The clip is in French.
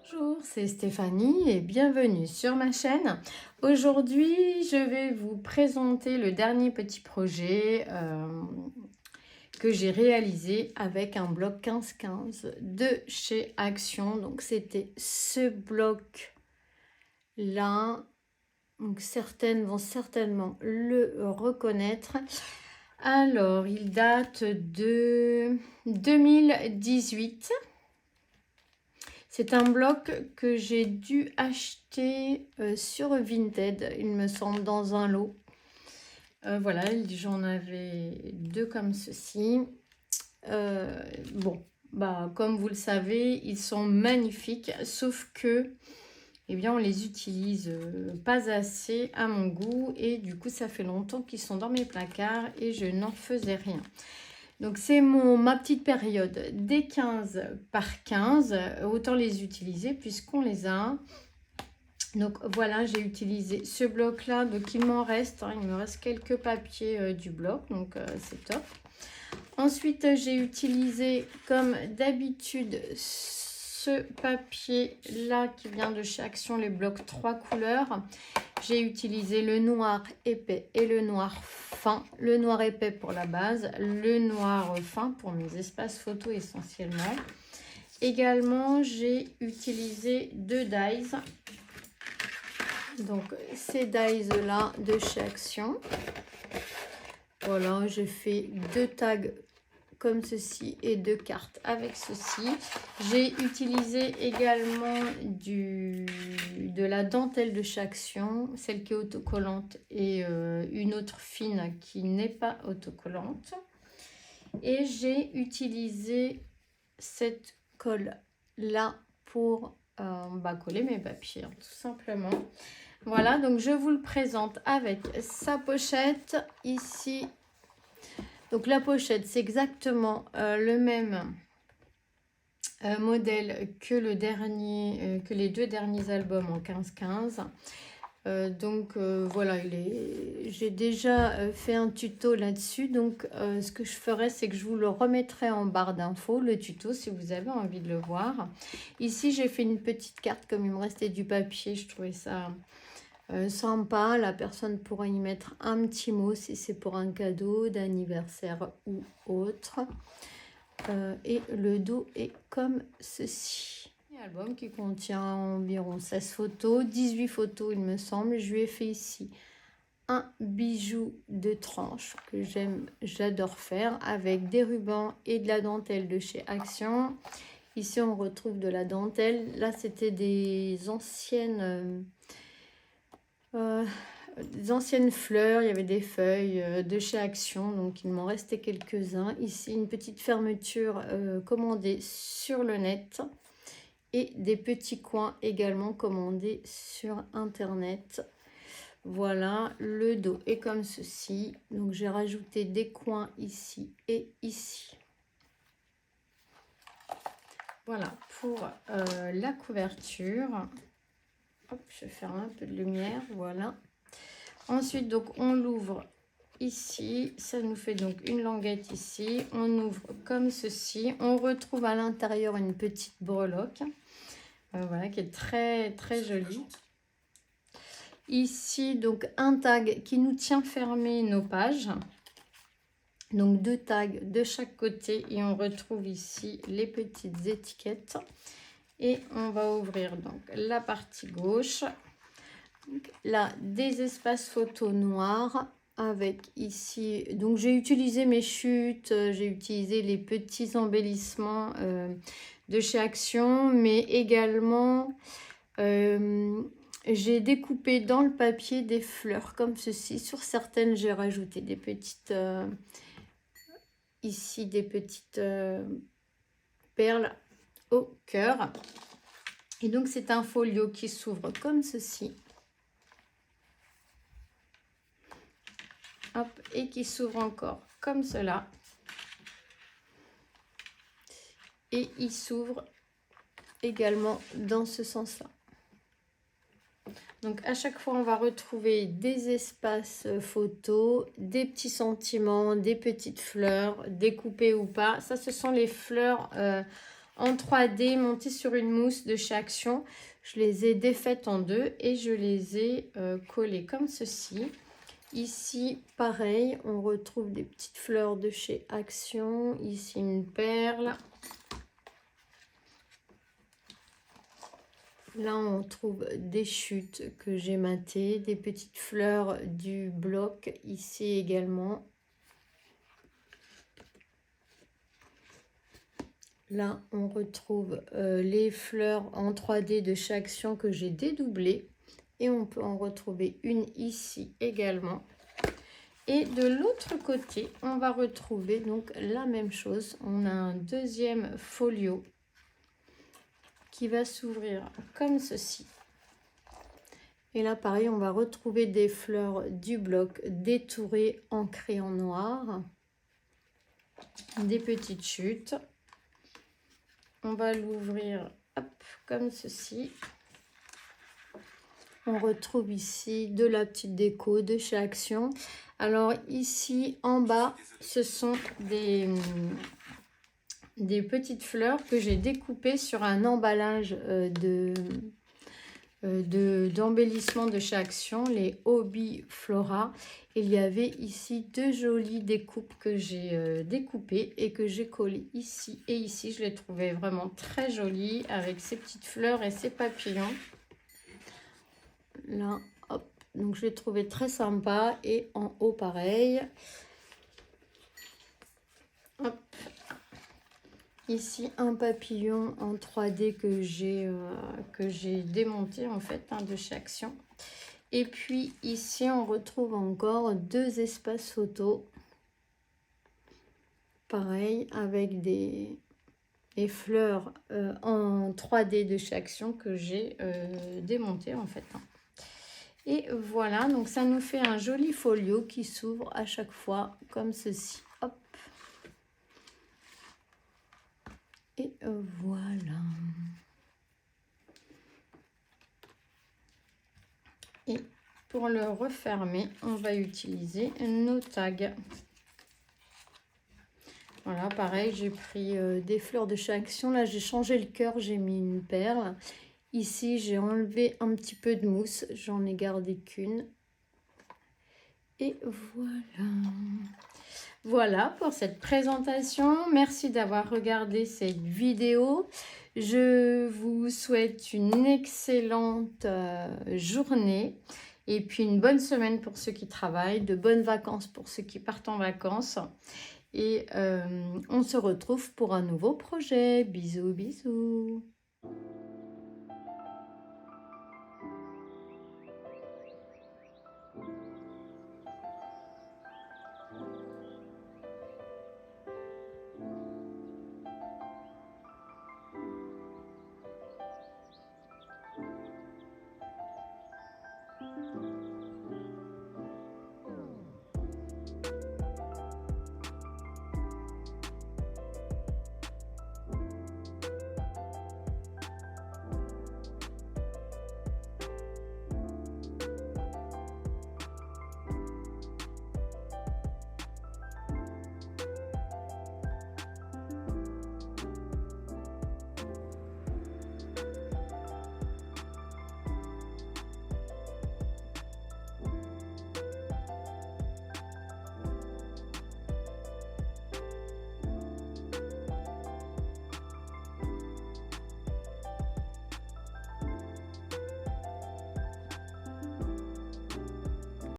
Bonjour, c'est Stéphanie et bienvenue sur ma chaîne. Aujourd'hui, je vais vous présenter le dernier petit projet que j'ai réalisé avec un bloc 1515 de chez Action. Donc, c'était ce bloc-là. Donc, certaines vont certainement le reconnaître. Alors, il date de 2018. C'est un bloc que j'ai dû acheter sur Vinted, il me semble, dans un lot. Voilà, j'en avais deux comme ceci. Bon, bah, comme vous le savez, ils sont magnifiques, sauf que, eh bien, on les utilise pas assez à mon goût. Et du coup, ça fait longtemps qu'ils sont dans mes placards et je n'en faisais rien. Donc c'est ma petite période des 15 par 15, autant les utiliser puisqu'on les a. Donc voilà, j'ai utilisé ce bloc là, donc il m'en reste, il me reste quelques papiers du bloc, donc c'est top. Ensuite j'ai utilisé comme d'habitude ce papier là qui vient de chez Action, les blocs 3 couleurs. J'ai utilisé le noir épais et le noir fin. Le noir épais pour la base, le noir fin pour mes espaces photos essentiellement. Également, j'ai utilisé deux dies. Donc, ces dies-là de chez Action. Voilà, j'ai fait deux tags comme ceci et deux cartes avec ceci. J'ai utilisé également de la dentelle de chez Action, celle qui est autocollante et une autre fine qui n'est pas autocollante. Et j'ai utilisé cette colle là pour coller mes papiers, tout simplement. Voilà, donc je vous le présente avec sa pochette ici. Donc la pochette, c'est exactement le même modèle que que les deux derniers albums en 15-15. Voilà, j'ai déjà fait un tuto là-dessus. Donc ce que je ferai, c'est que je vous le remettrai en barre d'infos, le tuto, si vous avez envie de le voir. Ici, j'ai fait une petite carte, comme il me restait du papier, je trouvais ça sympa. La personne pourra y mettre un petit mot si c'est pour un cadeau d'anniversaire ou autre. Et le dos est comme ceci. Un album qui contient environ 16 photos, 18 photos il me semble. Je lui ai fait ici un bijou de tranche que j'adore faire avec des rubans et de la dentelle de chez Action. Ici on retrouve de la dentelle. Là c'était des anciennes fleurs, il y avait des feuilles de chez Action, donc il m'en restait quelques-uns. Ici, une petite fermeture commandée sur le net et des petits coins également commandés sur Internet. Voilà, le dos est comme ceci. Donc, j'ai rajouté des coins ici et ici. Voilà pour la couverture. Hop, je vais faire un peu de lumière, voilà. Ensuite, donc, on l'ouvre ici. Ça nous fait donc une languette ici. On ouvre comme ceci. On retrouve à l'intérieur une petite breloque. Voilà, qui est très, très jolie. Ici, donc, un tag qui nous tient fermé nos pages. Donc, deux tags de chaque côté. Et on retrouve ici les petites étiquettes. Et on va ouvrir donc la partie gauche. Donc, là, des espaces photos noirs avec ici, donc j'ai utilisé mes chutes, j'ai utilisé les petits embellissements de chez Action, mais également j'ai découpé dans le papier des fleurs comme ceci. Sur certaines, j'ai rajouté des petites, ici des petites perles au cœur. Et donc c'est un folio qui s'ouvre comme ceci. Hop, et qui s'ouvre encore comme cela. Et il s'ouvre également dans ce sens-là. Donc à chaque fois, on va retrouver des espaces photos, des petits sentiments, des petites fleurs, découpées ou pas. Ça, ce sont les fleurs en 3D montées sur une mousse de chez Action. Je les ai défaites en deux et je les ai collées comme ceci. Ici, pareil, on retrouve des petites fleurs de chez Action. Ici, une perle. Là, on trouve des chutes que j'ai matées, des petites fleurs du bloc, ici également. Là, on retrouve les fleurs en 3D de chez Action que j'ai dédoublées. Et on peut en retrouver une ici également. Et de l'autre côté, on va retrouver donc la même chose. On a un deuxième folio qui va s'ouvrir comme ceci. Et là, pareil, on va retrouver des fleurs du bloc détourées en crayon noir. Des petites chutes. On va l'ouvrir comme ceci. On retrouve ici de la petite déco de chez Action. Alors ici, en bas, ce sont des petites fleurs que j'ai découpées sur un emballage d'embellissement de chez Action, les Hobby Flora. Il y avait ici deux jolies découpes que j'ai découpées et que j'ai collées ici et ici. Je les trouvais vraiment très jolies avec ces petites fleurs et ces papillons. Là, hop, donc je les trouvais très sympa et en haut pareil. Hop. Ici, un papillon en 3D que j'ai démonté en fait de chez Action. Et puis ici, on retrouve encore deux espaces photos. Pareil, avec des fleurs en 3D de chez Action que j'ai démonté en fait. Et voilà, donc ça nous fait un joli folio qui s'ouvre à chaque fois comme ceci. Hop. Et voilà. Et pour le refermer, on va utiliser nos tags. Voilà, pareil, j'ai pris des fleurs de chez Action. Là, j'ai changé le cœur, j'ai mis une perle. Ici, j'ai enlevé un petit peu de mousse. J'en ai gardé qu'une. Et voilà. Voilà pour cette présentation. Merci d'avoir regardé cette vidéo. Je vous souhaite une excellente journée et puis une bonne semaine pour ceux qui travaillent, de bonnes vacances pour ceux qui partent en vacances. Et on se retrouve pour un nouveau projet. Bisous, bisous.